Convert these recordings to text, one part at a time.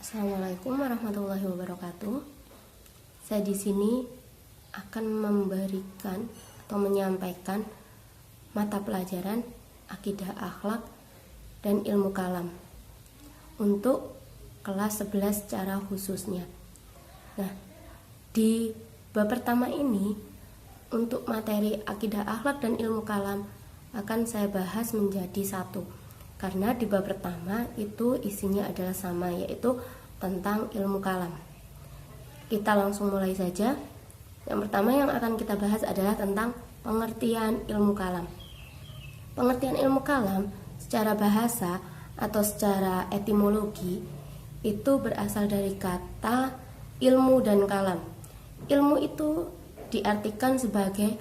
Assalamualaikum warahmatullahi wabarakatuh. Saya di sini akan memberikan atau menyampaikan mata pelajaran akidah akhlak dan ilmu kalam untuk kelas 11 secara khususnya. Nah, di bab pertama ini untuk materi akidah akhlak dan ilmu kalam akan saya bahas menjadi satu. Karena di bab pertama itu isinya adalah sama, yaitu tentang ilmu kalam. Kita langsung mulai saja. Yang pertama yang akan kita bahas adalah tentang pengertian ilmu kalam. Pengertian ilmu kalam secara bahasa atau secara etimologi itu berasal dari kata ilmu dan kalam. Ilmu itu diartikan sebagai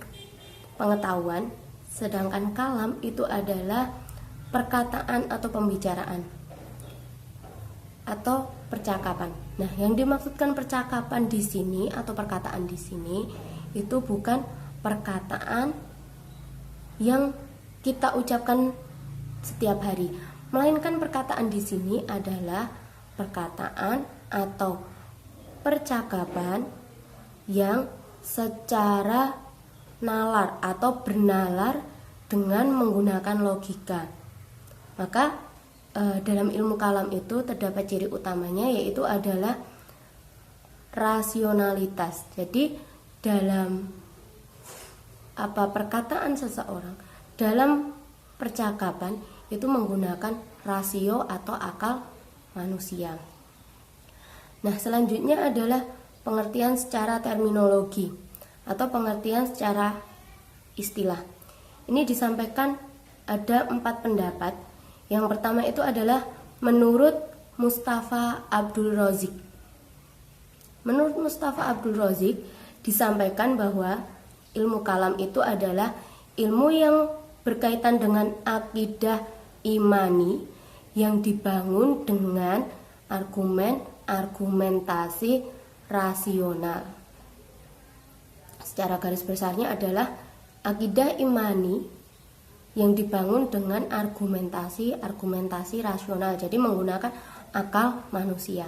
pengetahuan, sedangkan kalam itu adalah perkataan atau pembicaraan atau percakapan. Nah, yang dimaksudkan percakapan di sini atau perkataan di sini itu bukan perkataan yang kita ucapkan setiap hari, melainkan perkataan di sini adalah perkataan atau percakapan yang secara nalar atau bernalar dengan menggunakan logika. Maka dalam ilmu kalam itu terdapat ciri utamanya, yaitu adalah rasionalitas. Jadi dalam perkataan seseorang, dalam percakapan itu menggunakan rasio atau akal manusia. Nah, selanjutnya adalah pengertian secara terminologi atau pengertian secara istilah. Ini disampaikan ada 4 pendapat. Yang pertama itu adalah menurut Mustafa Abdul Razik. Menurut Mustafa Abdul Razik disampaikan bahwa ilmu kalam itu adalah ilmu yang berkaitan dengan akidah imani yang dibangun dengan argumentasi rasional. Secara garis besarnya adalah akidah imani yang dibangun dengan argumentasi rasional, jadi menggunakan akal manusia.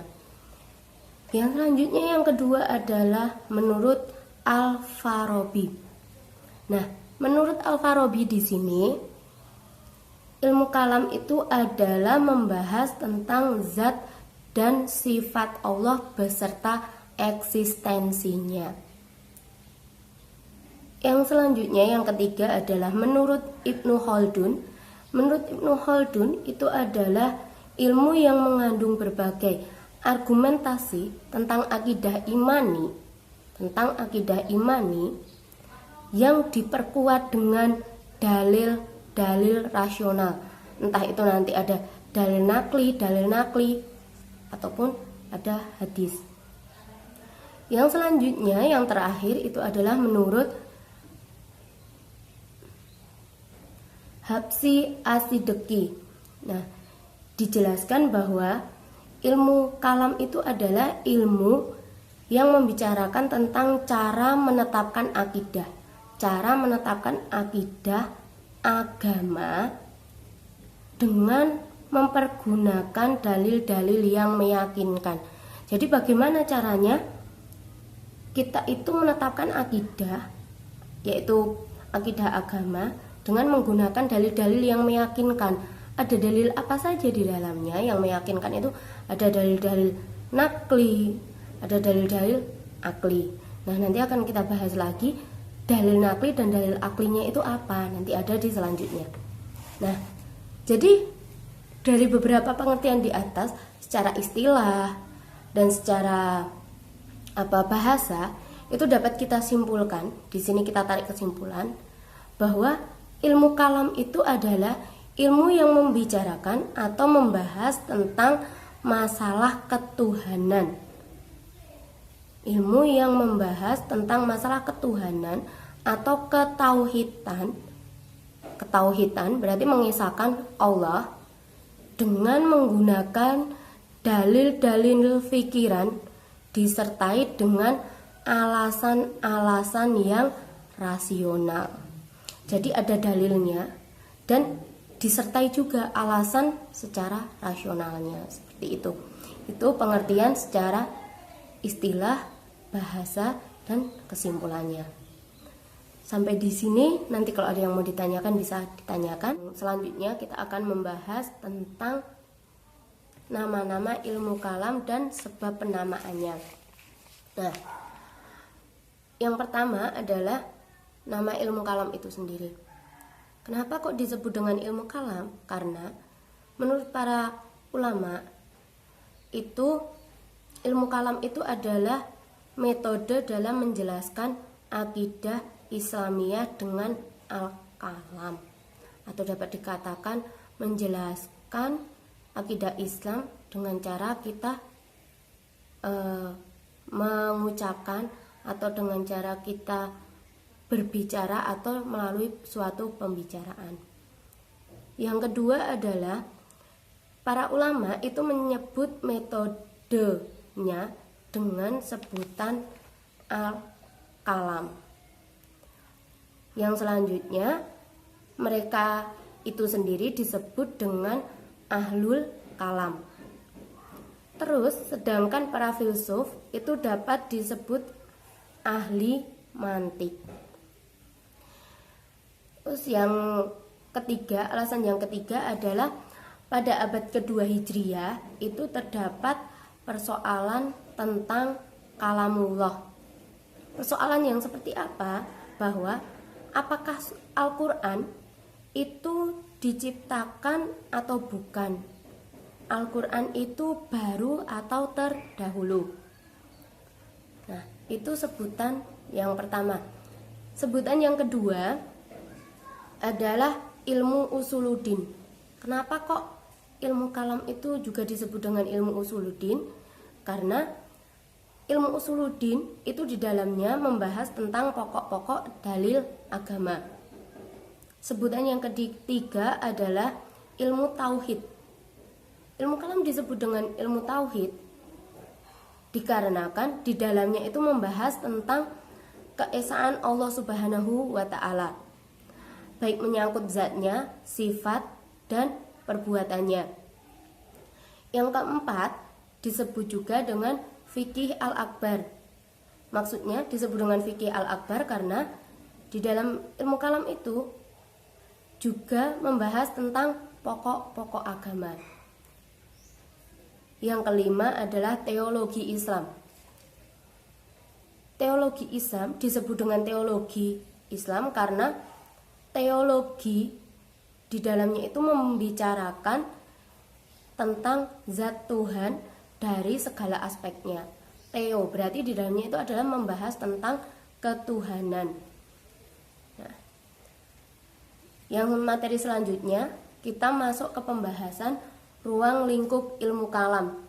Yang selanjutnya yang kedua adalah menurut Al-Farabi. Nah, menurut Al-Farabi di sini ilmu kalam itu adalah membahas tentang zat dan sifat Allah beserta eksistensinya. Yang selanjutnya yang ketiga adalah menurut Ibnu Khaldun. Menurut Ibnu Khaldun itu adalah ilmu yang mengandung berbagai argumentasi tentang akidah imani yang diperkuat dengan dalil-dalil rasional. Entah itu nanti ada dalil nakli ataupun ada hadis. Yang selanjutnya yang terakhir itu adalah menurut Habsi Asideki. Nah, dijelaskan bahwa ilmu kalam itu adalah ilmu yang membicarakan tentang cara menetapkan akidah agama dengan mempergunakan dalil-dalil yang meyakinkan. Jadi bagaimana caranya kita itu menetapkan akidah, yaitu akidah agama, dengan menggunakan dalil-dalil yang meyakinkan. Ada dalil apa saja di dalamnya yang meyakinkan itu? Ada dalil-dalil nakli, ada dalil-dalil akli. Nah, nanti akan kita bahas lagi dalil nakli dan dalil aklinya itu apa, nanti ada di selanjutnya. Nah, jadi dari beberapa pengertian di atas secara istilah dan secara bahasa itu dapat kita simpulkan. Di sini kita tarik kesimpulan bahwa ilmu kalam itu adalah ilmu yang membicarakan atau membahas tentang masalah ketuhanan. Ilmu yang membahas tentang masalah ketuhanan atau ketauhidan berarti mengisahkan Allah dengan menggunakan dalil-dalil fikiran disertai dengan alasan-alasan yang rasional. Jadi ada dalilnya dan disertai juga alasan secara rasionalnya, seperti itu. Itu pengertian secara istilah, bahasa, dan kesimpulannya. Sampai di sini, nanti kalau ada yang mau ditanyakan bisa ditanyakan. Selanjutnya kita akan membahas tentang nama-nama ilmu kalam dan sebab penamaannya. Nah, yang pertama adalah nama ilmu kalam itu sendiri. Kenapa kok disebut dengan ilmu kalam? Karena menurut para ulama itu ilmu kalam itu adalah metode dalam menjelaskan akidah Islamiyah dengan al-kalam, atau dapat dikatakan menjelaskan akidah Islam dengan cara kita mengucapkan atau dengan cara kita berbicara atau melalui suatu pembicaraan. Yang kedua adalah para ulama itu menyebut metodenya dengan sebutan al-kalam. Yang selanjutnya mereka itu sendiri disebut dengan ahlul kalam. Terus sedangkan para filsuf itu dapat disebut ahli mantik. Terus yang ketiga, alasan yang ketiga adalah pada abad kedua Hijriah itu terdapat persoalan tentang kalamullah. Persoalan yang seperti apa? Bahwa apakah Al-Quran itu diciptakan atau bukan? Al-Quran itu baru atau terdahulu? Nah, itu sebutan yang pertama. Sebutan yang kedua adalah ilmu usuluddin. Kenapa kok ilmu kalam itu juga disebut dengan ilmu usuluddin? Karena ilmu usuluddin itu di dalamnya membahas tentang pokok-pokok dalil agama. Sebutan yang ketiga adalah ilmu tauhid. Ilmu kalam disebut dengan ilmu tauhid dikarenakan di dalamnya itu membahas tentang keesaan Allah Subhanahu wa ta'ala, baik menyangkut zatnya, sifat, dan perbuatannya. Yang keempat disebut juga dengan fikih al-akbar. Maksudnya disebut dengan fikih al-akbar karena di dalam ilmu kalam itu juga membahas tentang pokok-pokok agama. Yang kelima adalah teologi Islam. Teologi Islam disebut dengan teologi Islam karena teologi di dalamnya itu membicarakan tentang zat Tuhan dari segala aspeknya. Theo berarti di dalamnya itu adalah membahas tentang ketuhanan. Nah, yang materi selanjutnya kita masuk ke pembahasan ruang lingkup ilmu kalam.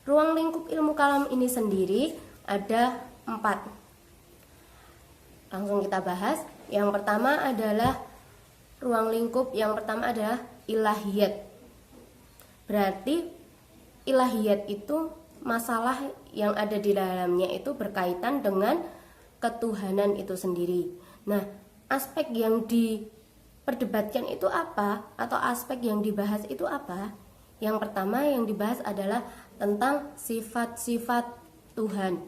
Ruang lingkup ilmu kalam ini sendiri ada 4. Langsung kita bahas. Yang pertama adalah ruang lingkup yang pertama adalah ilahiyat. Berarti ilahiyat itu masalah yang ada di dalamnya itu berkaitan dengan ketuhanan itu sendiri. Nah, aspek yang diperdebatkan itu apa? Atau aspek yang dibahas itu apa? Yang pertama yang dibahas adalah tentang sifat-sifat Tuhan.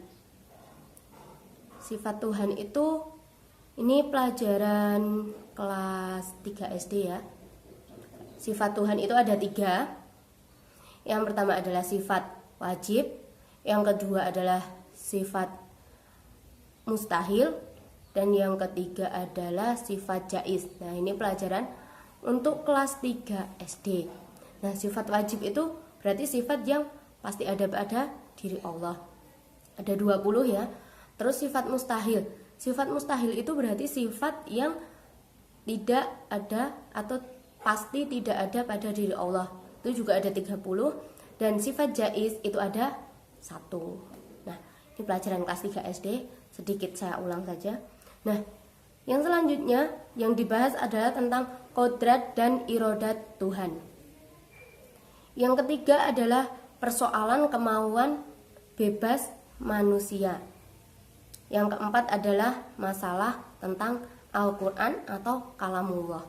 Sifat Tuhan itu ini pelajaran kelas 3 SD ya. Sifat Tuhan itu ada 3. Yang pertama adalah sifat wajib, yang kedua adalah sifat mustahil, dan yang ketiga adalah sifat jaiz. Nah, ini pelajaran untuk kelas 3 SD. Nah, sifat wajib itu berarti sifat yang pasti ada pada diri Allah. Ada 20 ya. Terus sifat mustahil. Sifat mustahil itu berarti sifat yang tidak ada atau pasti tidak ada pada diri Allah. Itu juga ada 30. Dan sifat jaiz itu ada 1. Nah, ini pelajaran kelas 3 SD. Sedikit saya ulang saja. Nah, yang selanjutnya yang dibahas adalah tentang kodrat dan irodat Tuhan. Yang ketiga adalah persoalan kemauan bebas manusia. Yang keempat adalah masalah tentang Al-Quran atau kalamullah.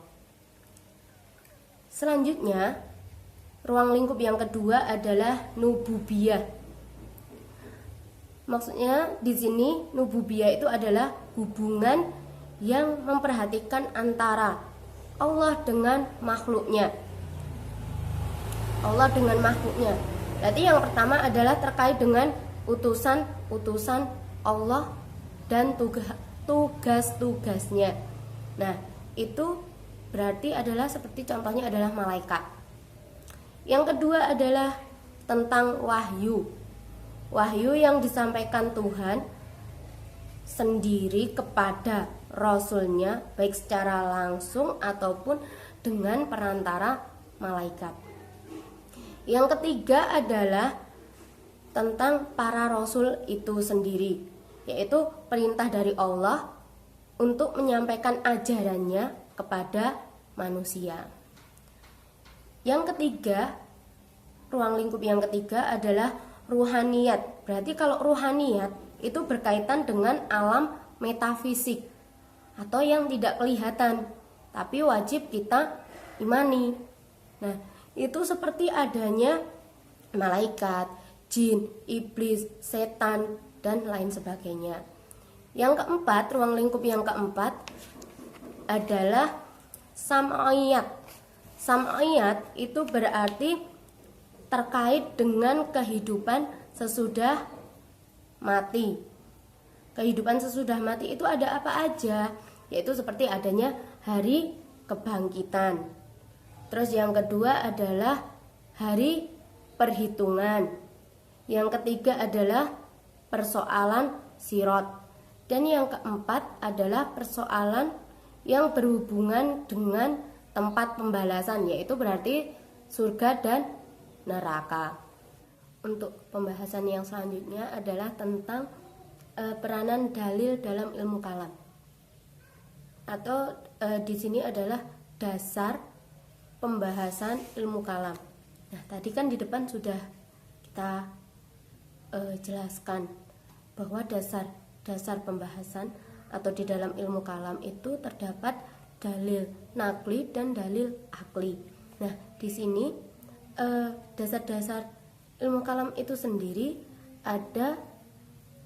Selanjutnya ruang lingkup yang kedua adalah nububiyah. Maksudnya di sini nububiyah itu adalah hubungan yang memperhatikan antara Allah dengan makhluknya. Allah dengan makhluknya. Berarti yang pertama adalah terkait dengan utusan-utusan Allah dan tugas-tugasnya. Nah, itu berarti adalah seperti contohnya adalah malaikat. Yang kedua adalah tentang wahyu. Wahyu yang disampaikan Tuhan sendiri kepada Rasulnya, baik secara langsung ataupun dengan perantara malaikat. Yang ketiga adalah tentang para Rasul itu sendiri, yaitu perintah dari Allah untuk menyampaikan ajarannya kepada manusia. Yang ketiga, ruang lingkup yang ketiga adalah ruhaniyat. Berarti kalau ruhaniyat itu berkaitan dengan alam metafisik atau yang tidak kelihatan, tapi wajib kita imani. Nah, itu seperti adanya malaikat, jin, iblis, setan, dan lain sebagainya. Yang keempat, ruang lingkup yang keempat adalah sam'iyat. Sam'iyat itu berarti terkait dengan kehidupan sesudah mati. Kehidupan sesudah mati itu ada apa aja? Yaitu seperti adanya hari kebangkitan. Terus yang kedua adalah hari perhitungan. Yang ketiga adalah persoalan sirat. Dan yang keempat adalah persoalan yang berhubungan dengan tempat pembalasan, yaitu berarti surga dan neraka. Untuk pembahasan yang selanjutnya adalah tentang peranan dalil dalam ilmu kalam. Atau di sini adalah dasar pembahasan ilmu kalam. Nah, tadi kan di depan sudah kita jelaskan bahwa dasar pembahasan atau di dalam ilmu kalam itu terdapat dalil nakli dan dalil akli. Nah, di sini dasar-dasar ilmu kalam itu sendiri ada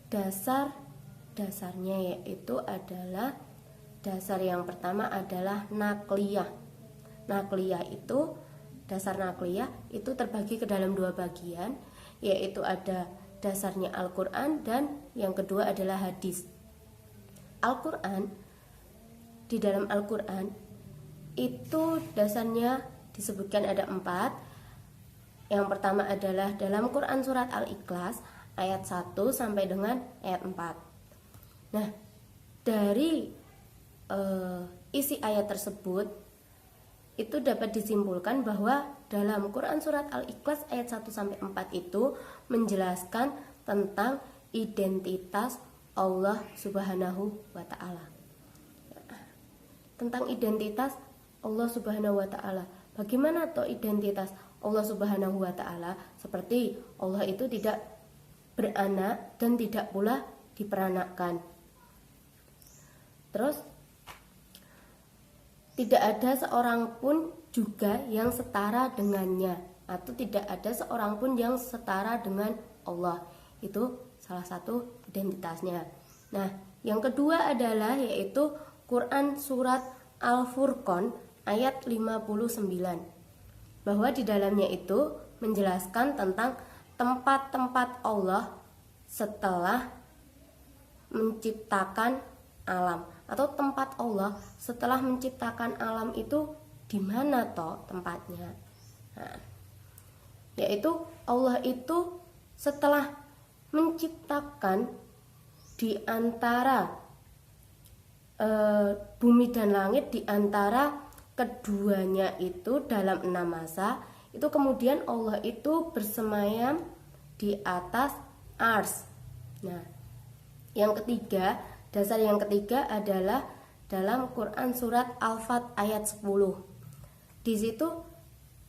dasarnya, yaitu adalah dasar yang pertama adalah nakliyah. Nakliyah itu dasar nakliyah itu terbagi ke dalam dua bagian, yaitu ada dasarnya Al-Quran dan yang kedua adalah hadis. Al-Quran, di dalam Al-Quran itu dasarnya disebutkan ada 4. Yang pertama adalah dalam Quran surat Al-Ikhlas ayat 1 sampai dengan ayat 4. Nah, dari isi ayat tersebut itu dapat disimpulkan bahwa dalam Quran surat Al-Ikhlas ayat 1 sampai 4 itu menjelaskan tentang identitas Allah Subhanahu wa taala. Tentang identitas Allah Subhanahu wa taala. Bagaimana toh identitas Allah Subhanahu wa taala? Seperti Allah itu tidak beranak dan tidak pula diperanakkan. Terus tidak ada seorang pun juga yang setara dengannya, atau tidak ada seorang pun yang setara dengan Allah. Itu salah satu identitasnya. Nah, yang kedua adalah yaitu Quran surat Al-Furqan ayat 59, bahwa di dalamnya itu menjelaskan tentang tempat-tempat Allah setelah menciptakan alam, atau tempat Allah setelah menciptakan alam itu di mana toh tempatnya. Nah, yaitu Allah itu setelah menciptakan di antara bumi dan langit, di antara keduanya itu dalam 6 masa, itu kemudian Allah itu bersemayam di atas ars. Nah, yang ketiga, dasar yang ketiga adalah dalam Quran surat Al-Fat ayat 10. Di situ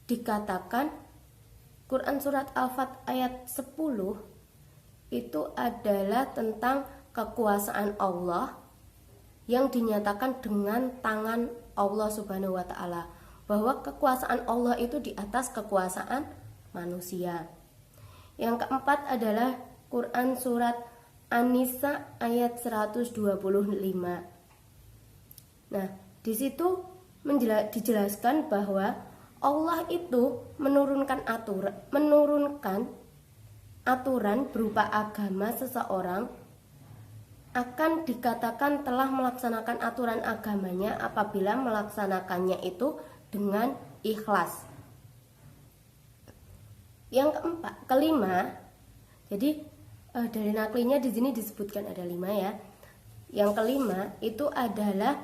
dikatakan Quran surat Al-Fat ayat 10 itu adalah tentang kekuasaan Allah yang dinyatakan dengan tangan Allah Subhanahu wa taala. bahwa kekuasaan Allah itu di atas kekuasaan manusia. Yang keempat adalah Quran surat An-Nisa ayat 125. Nah, di situ dijelaskan bahwa Allah itu menurunkan aturan berupa agama seseorang akan dikatakan telah melaksanakan aturan agamanya apabila melaksanakannya itu dengan ikhlas. Yang kelima, jadi dari naklinya di sini disebutkan ada 5 ya. Yang kelima itu adalah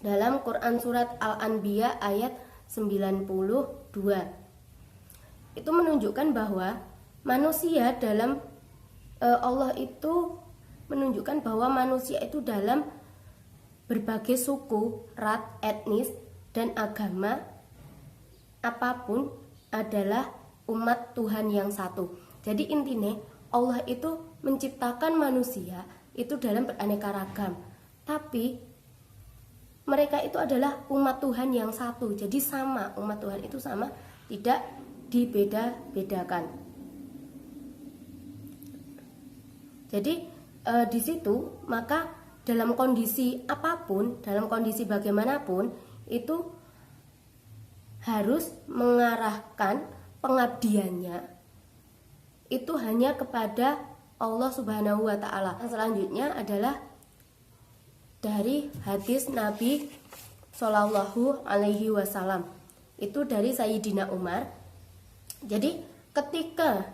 dalam Quran surat Al-Anbiya ayat 92. Itu menunjukkan bahwa manusia dalam Allah itu menunjukkan bahwa manusia itu dalam berbagai suku, ras, etnis, dan agama apapun adalah umat Tuhan yang satu. Jadi intinya Allah itu menciptakan manusia itu dalam beraneka ragam, tapi mereka itu adalah umat Tuhan yang satu. Jadi sama, umat Tuhan itu sama, tidak dibeda-bedakan. Jadi di situ maka dalam kondisi apapun, dalam kondisi bagaimanapun itu harus mengarahkan pengabdiannya itu hanya kepada Allah Subhanahu wa taala. Selanjutnya adalah dari hadis Nabi Shallallahu alaihi wasallam. Itu dari Sayyidina Umar. Jadi ketika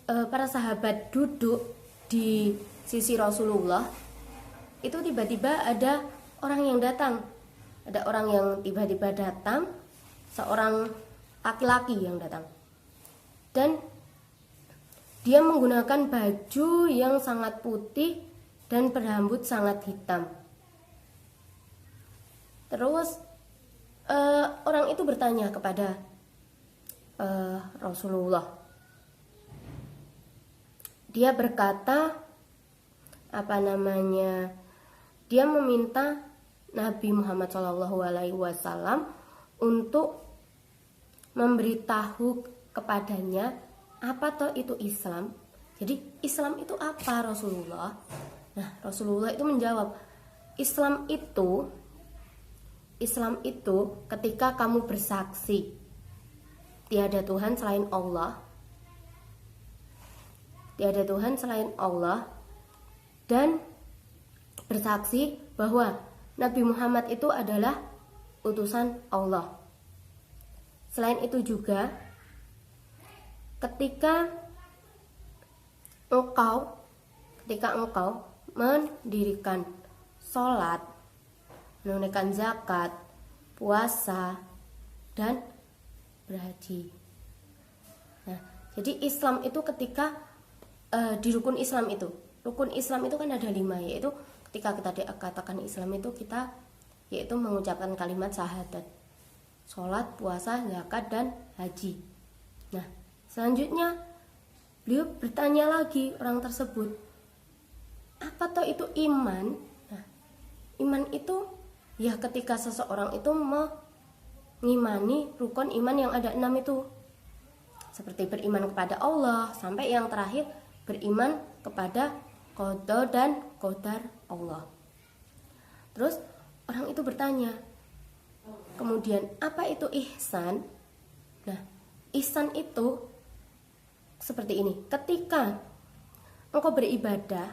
para sahabat duduk di sisi Rasulullah, itu tiba-tiba ada orang yang datang. Ada orang yang tiba-tiba datang, seorang laki-laki yang datang. Dan dia menggunakan baju yang sangat putih dan berambut sangat hitam. Terus orang itu bertanya kepada Rasulullah. Dia berkata, dia meminta Nabi Muhammad SAW untuk memberitahu kepadanya apa toh itu Islam. Jadi Islam itu apa Rasulullah? Nah, Rasulullah itu menjawab, Islam itu ketika kamu bersaksi tiada Tuhan selain Allah. Tiada Tuhan selain Allah, dan bersaksi bahwa Nabi Muhammad itu adalah utusan Allah. Selain itu juga ketika engkau mendirikan sholat, menunaikan zakat, puasa, dan berhaji. Nah, jadi Islam itu ketika di rukun Islam itu kan ada 5, yaitu ketika kita dikatakan Islam itu kita yaitu mengucapkan kalimat syahadat, sholat, puasa, zakat, dan haji. Nah, selanjutnya beliau bertanya lagi orang tersebut, apa toh itu iman? Nah, iman itu ya ketika seseorang itu mengimani rukun iman yang ada 6 itu, seperti beriman kepada Allah, sampai yang terakhir beriman kepada qada dan qadar Allah. Terus orang itu bertanya, kemudian apa itu ihsan? Nah, ihsan itu seperti ini, ketika engkau beribadah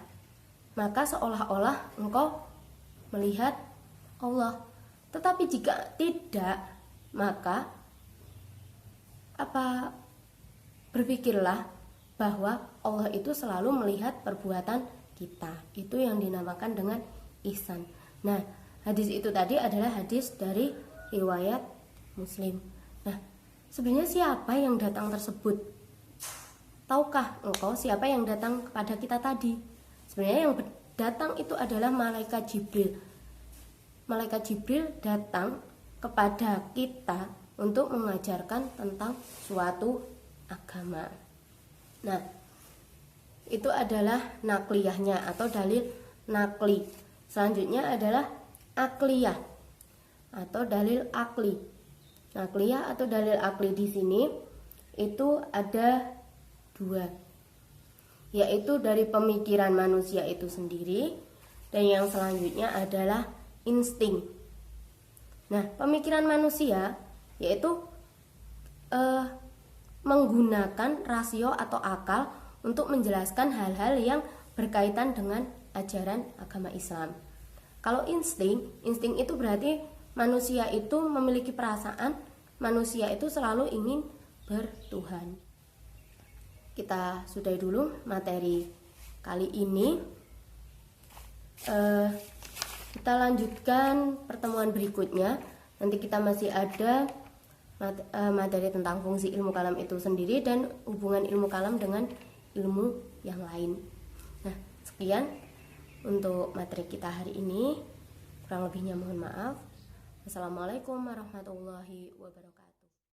maka seolah-olah engkau melihat Allah. Tetapi jika tidak, maka berpikirlah bahwa Allah itu selalu melihat perbuatan kita. Itu yang dinamakan dengan ihsan. Nah, hadis itu tadi adalah hadis dari riwayat Muslim. Nah, sebenarnya siapa yang datang tersebut? Tahukah engkau siapa yang datang kepada kita tadi? Sebenarnya yang datang itu adalah malaikat Jibril. Malaikat Jibril datang kepada kita untuk mengajarkan tentang suatu agama. Nah, itu adalah nakliyahnya atau dalil nakli. Selanjutnya adalah akliyah. atau dalil akli. Nakliyah atau dalil akli di sini itu ada dua, yaitu dari pemikiran manusia itu sendiri, dan yang selanjutnya adalah insting. Nah, pemikiran manusia yaitu menggunakan rasio atau akal untuk menjelaskan hal-hal yang berkaitan dengan ajaran agama Islam. Kalau insting itu berarti manusia itu memiliki perasaan, manusia itu selalu ingin bertuhan. Kita sudahi dulu materi kali ini. Kita lanjutkan pertemuan berikutnya. Nanti kita masih ada materi tentang fungsi ilmu kalam itu sendiri dan hubungan ilmu kalam dengan ilmu yang lain. Nah, sekian untuk materi kita hari ini. Kurang lebihnya mohon maaf. Wassalamualaikum warahmatullahi wabarakatuh.